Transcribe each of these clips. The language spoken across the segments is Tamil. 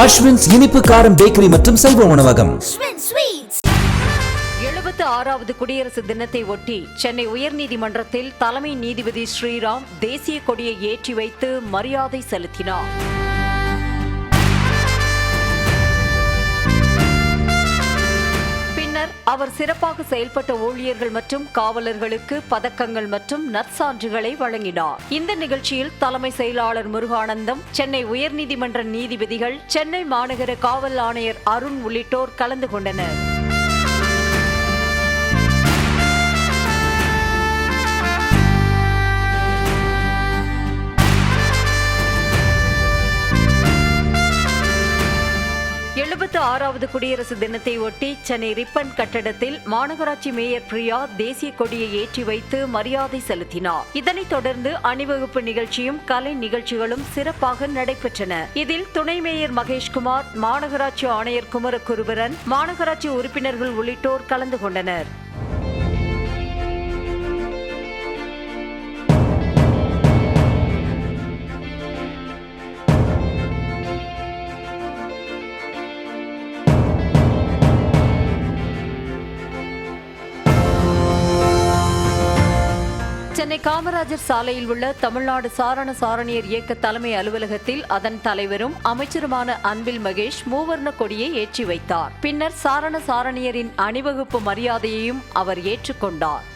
அஸ்வின்ஸ் இனிப்பு காரம் பேக்கரி மற்றும் சைவ உணவகம். 76வது குடியரசு தினத்தை ஒட்டி சென்னை உயர்நீதிமன்றத்தில் தலைமை நீதிபதி ஸ்ரீராம் தேசிய கொடியை ஏற்றி வைத்து மரியாதை செலுத்தினார். பின்னர் அவர் சிறப்பாக செயல்பட்ட ஊழியர்கள் மற்றும் காவலர்களுக்கு பதக்கங்கள் மற்றும் நற்சான்றுகளை வழங்கினார். இந்த நிகழ்ச்சியில் தலைமை செயலாளர் முருகானந்தம், சென்னை உயர்நீதிமன்ற நீதிபதிகள், சென்னை மாநகர காவல் ஆணையர் அருண் உள்ளிட்டோர் கலந்து கொண்டனர். ஆறாவது குடியரசு தினத்தை ஒட்டி சென்னை ரிப்பன் கட்டடத்தில் மாநகராட்சி மேயர் பிரியா தேசிய கொடியை ஏற்றி வைத்து மரியாதை செலுத்தினார். இதனைத் தொடர்ந்து அணிவகுப்பு நிகழ்ச்சியும் கலை நிகழ்ச்சிகளும் சிறப்பாக நடைபெற்றன. இதில் துணை மேயர் மகேஷ்குமார், மாநகராட்சி ஆணையர் குமரகுருபரன், மாநகராட்சி உறுப்பினர்கள் உள்ளிட்டோர் கலந்து கொண்டனர். சென்னை காமராஜர் சாலையில் உள்ள தமிழ்நாடு சாரண சாரணியர் இயக்க தலைமை அலுவலகத்தில் அதன் தலைவரும் அமைச்சருமான அன்பில் மகேஷ் மூவர்ண கொடியை ஏற்றி வைத்தார். பின்னர் சாரண சாரணியரின் அணிவகுப்பு மரியாதையையும் அவர் ஏற்றுக்கொண்டார்.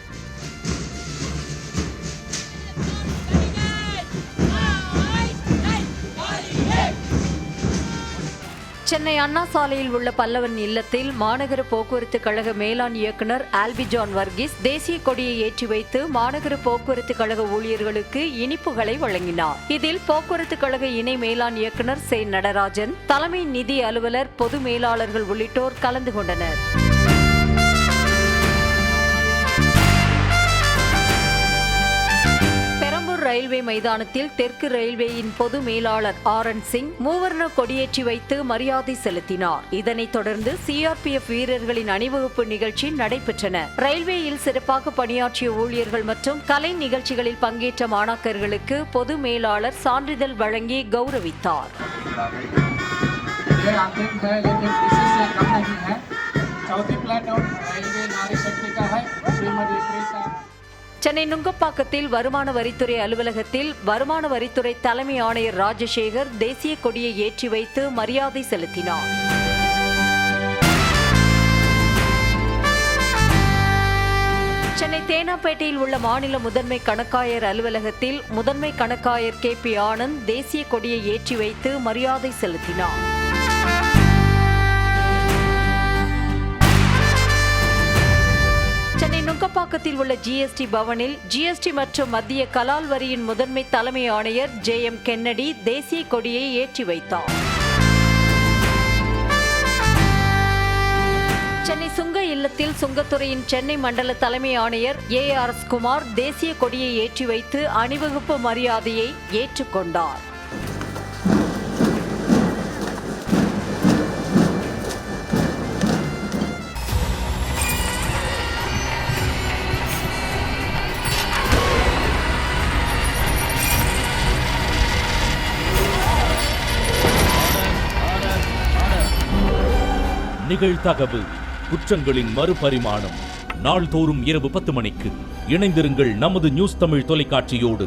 சென்னை அண்ணா சாலையில் உள்ள பல்லவன் இல்லத்தில் மாநகர போக்குவரத்து கழக மேலாண் இயக்குநர் ஆல்பிஜான் வர்கீஸ் தேசிய கொடியை ஏற்றி வைத்து மாநகர போக்குவரத்து கழக ஊழியர்களுக்கு இனிப்புகளை வழங்கினார். இதில் போக்குவரத்து கழக இணை மேலாண் இயக்குநர் சே நடராஜன், தலைமை நிதி அலுவலர், பொது மேலாளர்கள் உள்ளிட்டோர் கலந்து கொண்டனர். ரயில்வே மைதானத்தில் தெற்கு ரயில்வேயின் பொது மேலாளர் ஆர்.என். சிங் மூவர்ண கொடியேற்றி வைத்து மரியாதை செலுத்தினார். இதனைத் தொடர்ந்து சிஆர்பிஎஃப் வீரர்களின் அணிவகுப்பு நிகழ்ச்சி நடைபெற்றன. ரயில்வேயில் சிறப்பாக பணியாற்றிய ஊழியர்கள் மற்றும் கலை நிகழ்ச்சிகளில் பங்கேற்ற மாணாக்கர்களுக்கு பொது மேலாளர் சான்றிதழ் வழங்கி கௌரவித்தார். சென்னை நுங்கப்பாக்கத்தில் வருமான வரித்துறை அலுவலகத்தில் வருமான வரித்துறை தலைமை ஆணையர் ராஜசேகர் தேசிய கொடியை ஏற்றி வைத்து மரியாதை செலுத்தினார். சென்னை தேனாம்பேட்டையில் உள்ள மாநில முதன்மை கணக்காயர் அலுவலகத்தில் முதன்மை கணக்காயர் கே.பி. ஆனந்த் தேசிய கொடியை ஏற்றி வைத்து மரியாதை செலுத்தினார். சென்னை நுங்கப்பாக்கத்தில் உள்ள ஜிஎஸ்டி பவனில் ஜிஎஸ்டி மற்றும் மத்திய கலால் வரியின் முதன்மை தலைமை ஆணையர் ஜே.எம். கென்னடி தேசிய கொடியை ஏற்றி வைத்தார். சென்னை சுங்க இல்லத்தில் சுங்கத்துறையின் சென்னை மண்டல தலைமை ஆணையர் ஏ.ஆர்.எஸ். குமார் தேசிய கொடியை ஏற்றி வைத்து அணிவகுப்பு மரியாதையை ஏற்றுக்கொண்டார். நிகழ்தகவு குற்றங்களின் மறுபரிமாணம். நாள்தோறும் இரவு 10 மணிக்கு இணைந்திருங்கள் நமது நியூஸ் தமிழ் தொலைக்காட்சியோடு.